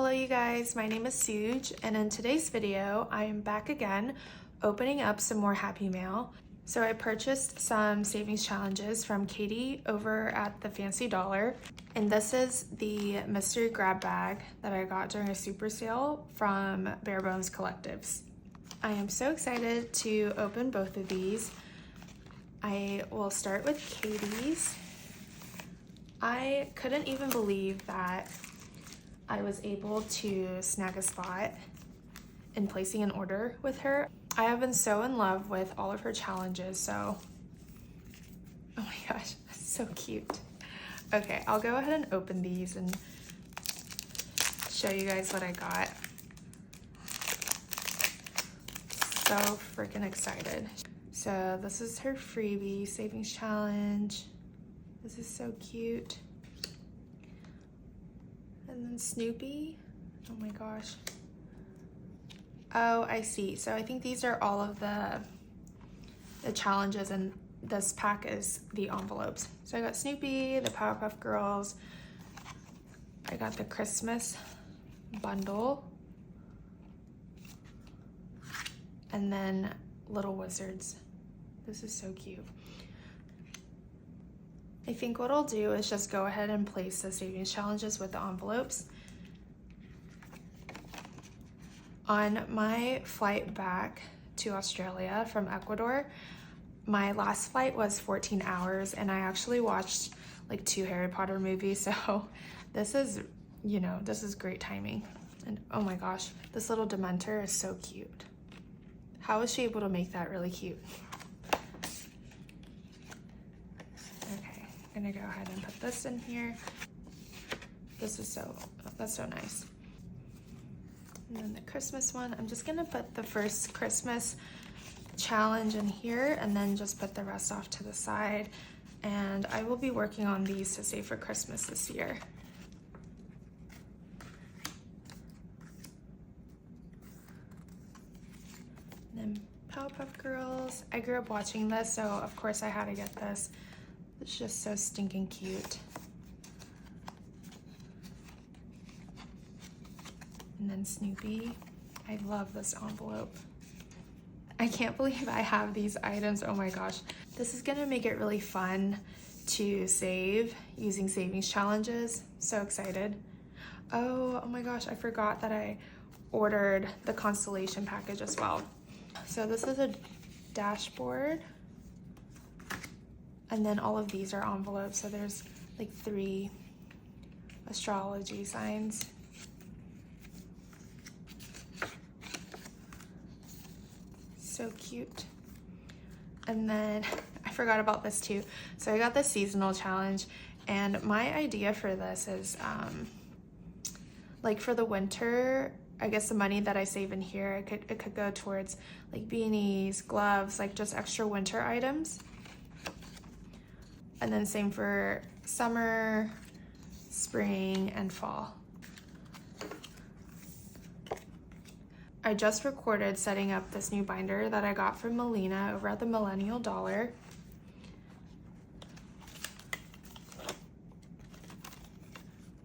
Hello you guys, my name is Suj, and in today's video I am back again opening up some more Happy Mail. So I purchased some savings challenges from Katie over at the Fancy Dollar, and this is the mystery grab bag that I got during a super sale from Bare Bones Collectives. I am so excited to open both of these. I will start with Katie's. I couldn't even believe that I was able to snag a spot in placing an order with her. I have been so in love with all of her challenges, so oh my gosh, so cute. Okay, I'll go ahead and open these and show you guys what I got. So freaking excited. So this is her freebie savings challenge. This is so cute. And then Snoopy, oh my gosh. Oh, I see. So I think these are all of the challenges, and this pack is the envelopes. So I got Snoopy, the Powerpuff Girls. I got the Christmas bundle. And then Little Wizards. This is so cute. I think what I'll do is just go ahead and place the savings challenges with the envelopes. On my flight back to Australia from Ecuador, my last flight was 14 hours and I actually watched like 2 Harry Potter movies, so this is, this is great timing. And oh my gosh, this little Dementor is so cute. How was she able to make that really cute? I'm gonna go ahead and put this in here. That's so nice. And then the Christmas one, I'm just gonna put the first Christmas challenge in here and then just put the rest off to the side. And I will be working on these to save for Christmas this year. And then Powerpuff Girls. I grew up watching this, so of course I had to get this. It's just so stinking cute. And then Snoopy. I love this envelope. I can't believe I have these items. Oh my gosh. This is gonna make it really fun to save using savings challenges. So excited. Oh my gosh, I forgot that I ordered the constellation package as well. So this is a dashboard. And then all of these are envelopes, so there's like 3 astrology signs. So cute. And then I forgot about this too. So I got the seasonal challenge, and my idea for this is like for the winter, I guess the money that I save in here, it could go towards like beanies, gloves, like just extra winter items. And then same for summer, spring, and fall. I just recorded setting up this new binder that I got from Melina over at the Millennial Dollar.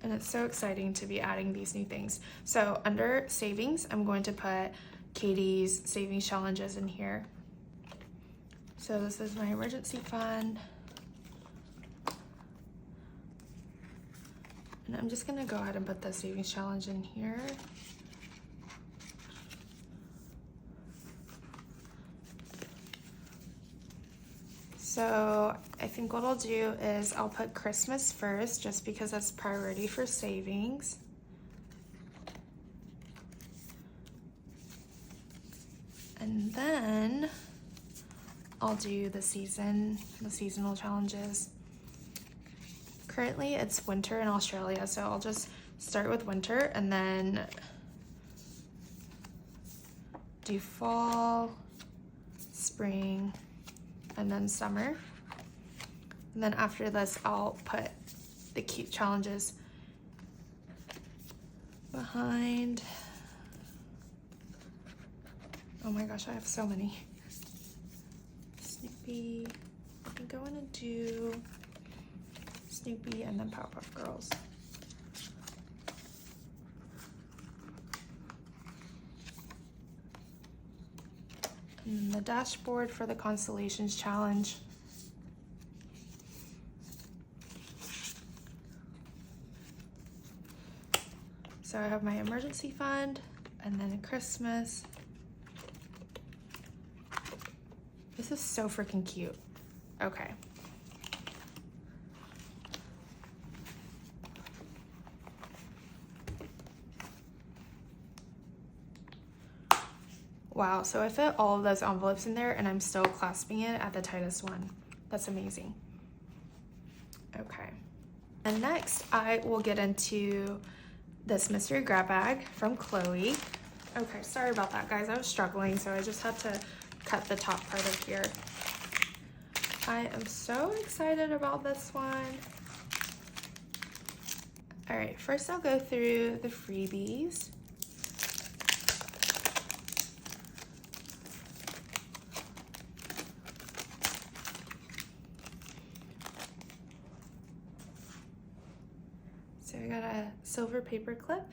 And it's so exciting to be adding these new things. So under savings, I'm going to put Katie's savings challenges in here. So this is my emergency fund. And I'm just gonna go ahead and put the savings challenge in here. So I think what I'll do is I'll put Christmas first, just because that's priority for savings. And then I'll do the seasonal challenges. Currently it's winter in Australia, so I'll just start with winter and then do fall, spring, and then summer. And then after this, I'll put the cute challenges behind. Oh my gosh, I have so many. Snoopy. I think I want to do Snoopy and then Powerpuff Girls. And the dashboard for the Constellations Challenge. So I have my emergency fund, and then Christmas. This is so freaking cute. Okay. Wow, so I fit all of those envelopes in there and I'm still clasping it at the tightest one. That's amazing. Okay. And next I will get into this mystery grab bag from Chloe. Okay, sorry about that, guys. I was struggling, so I just had to cut the top part of here. I am so excited about this one. All right, first I'll go through the freebies. So I got a silver paper clip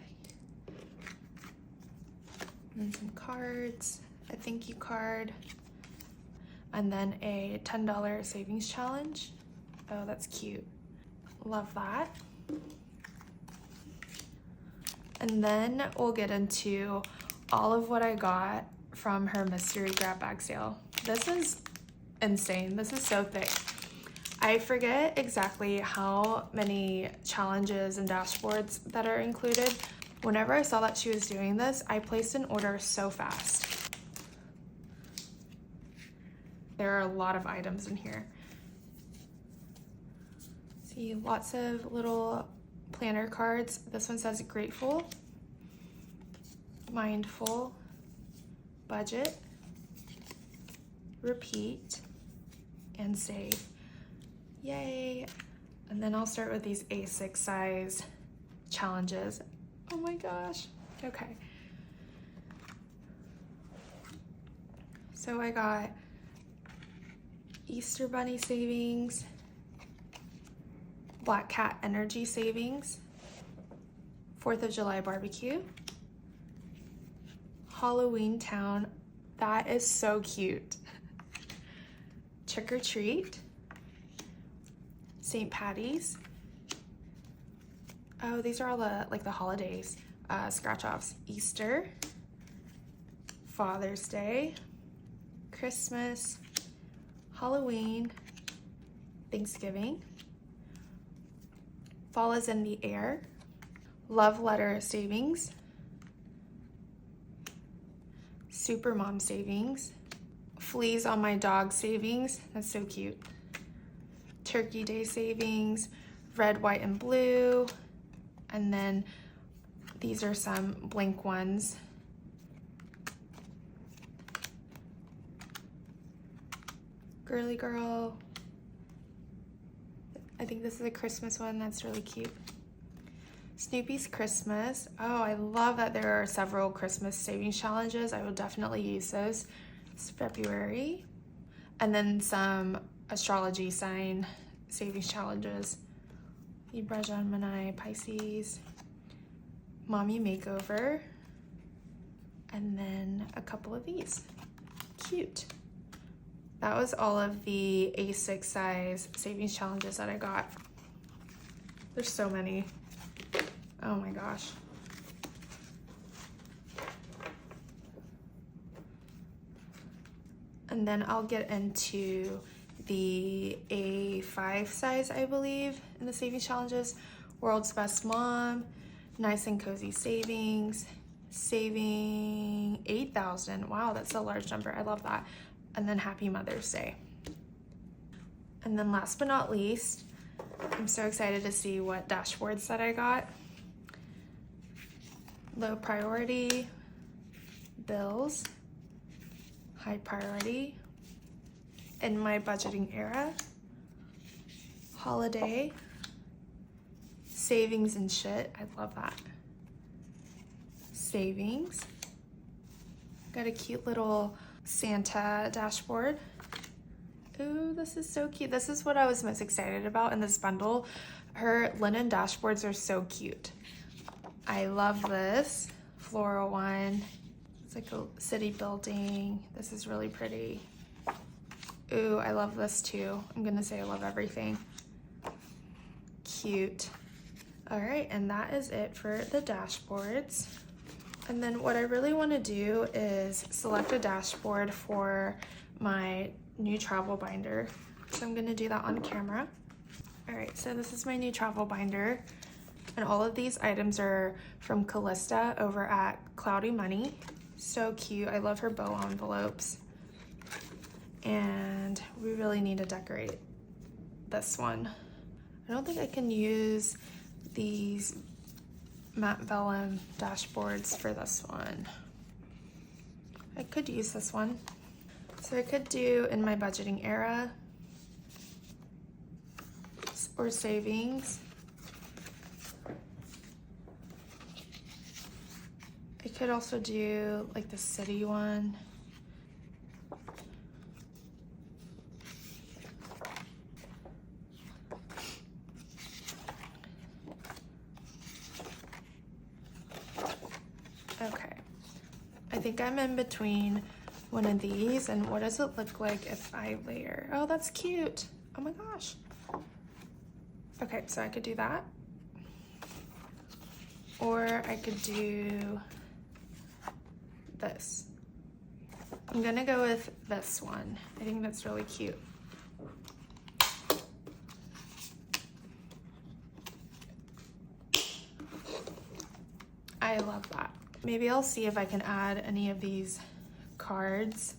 and some cards, a thank you card, and then a $10 savings challenge. Oh, that's cute. Love that. And then we'll get into all of what I got from her mystery grab bag sale. This is insane. This is so thick. I forget exactly how many challenges and dashboards that are included. Whenever I saw that she was doing this, I placed an order so fast. There are a lot of items in here. See, lots of little planner cards. This one says grateful, mindful, budget, repeat, and save. Yay. And then I'll start with these A6 size challenges. Oh my gosh. Okay. So I got Easter Bunny savings, Black Cat energy savings, 4th of July barbecue, Halloween town. That is so cute. Trick or treat, St. Patty's. Oh, these are all the holidays. Scratch offs. Easter, Father's Day, Christmas, Halloween, Thanksgiving, Fall is in the air, Love letter savings, Super Mom savings, Fleas on my dog savings. That's so cute. Turkey Day savings, red, white, and blue. And then these are some blank ones. Girly girl. I think this is a Christmas one. That's really cute. Snoopy's Christmas. Oh, I love that there are several Christmas savings challenges. I will definitely use those. It's February. And then some astrology sign savings challenges. Libra, Gemini, Pisces, Mommy Makeover, and then a couple of these. Cute. That was all of the A6 size savings challenges that I got. There's so many. Oh my gosh. And then I'll get into the A5 size, I believe, in the savings challenges. World's Best Mom, Nice and Cozy Savings, saving 8,000. Wow, that's a large number. I love that. And then Happy Mother's Day. And then last but not least, I'm so excited to see what dashboards that I got. Low priority, bills, high priority, in my budgeting era, holiday, savings and shit. I love that. Savings. Got a cute little Santa dashboard. Ooh, this is so cute. This is what I was most excited about in this bundle. Her linen dashboards are so cute. I love this floral one. It's like a city building. This is really pretty. Ooh, I love this too. I'm gonna say I love everything. Cute. All right, and that is it for the dashboards. And then what I really want to do is select a dashboard for my new travel binder. So I'm going to do that on camera. All right, so this is my new travel binder. And all of these items are from Callista over at Cloudy Money. So cute. I love her bow envelopes. And we really need to decorate this one. I don't think I can use these matte vellum dashboards for this one. I could use this one. So I could do in my budgeting era or savings. I could also do like the city one. Okay, I think I'm in between one of these, and what does it look like if I layer? Oh, that's cute. Oh my gosh. Okay, so I could do that. Or I could do this. I'm gonna go with this one. I think that's really cute. I love that. Maybe I'll see if I can add any of these cards.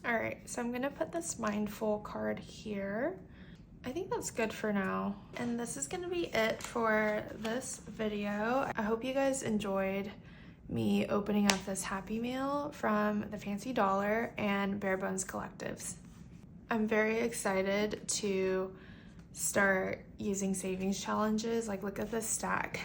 All right, so I'm gonna put this mindful card here. I think that's good for now. And this is gonna be it for this video. I hope you guys enjoyed me opening up this Happy Meal from the Fancy Dollar and Bare Bones Collectives. I'm very excited to start using savings challenges. Like, look at this stack.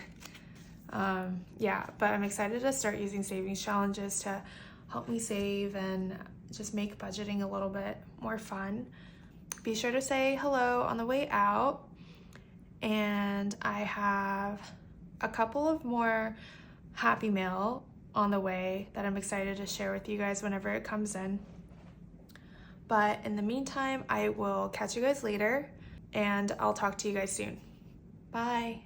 Yeah, but I'm excited to start using savings challenges to help me save and just make budgeting a little bit more fun. Be sure to say hello on the way out. And I have a couple of more Happy Mail on the way that I'm excited to share with you guys whenever it comes in. But in the meantime, I will catch you guys later, and I'll talk to you guys soon. Bye.